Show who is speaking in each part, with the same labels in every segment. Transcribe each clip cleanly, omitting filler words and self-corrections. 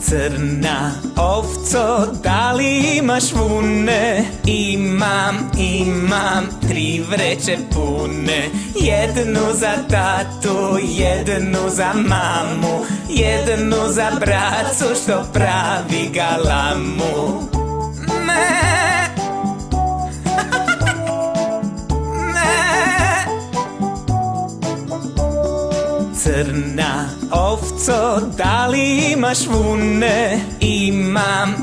Speaker 1: Crna ovco, da li imaš vune? Imam 3 vreće pune. Jednu za tatu, jednu za mamu, jednu za bracu što pravi galamu. Crna ovco, da li imaš vune? Imam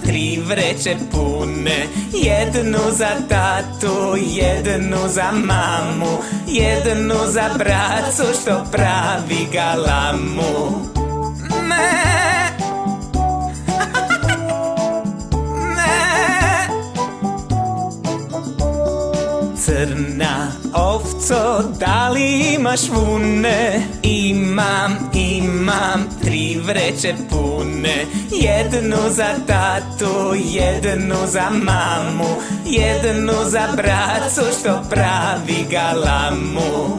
Speaker 1: 3 vreće pune. Jednu za tatu, jednu za mamu, jednu za bracu što pravi galamu. Crna ovco, da li imaš vune? Imam 3 vreće pune. Jednu za tatu, jednu za mamu, jednu za bracu što pravi galamu.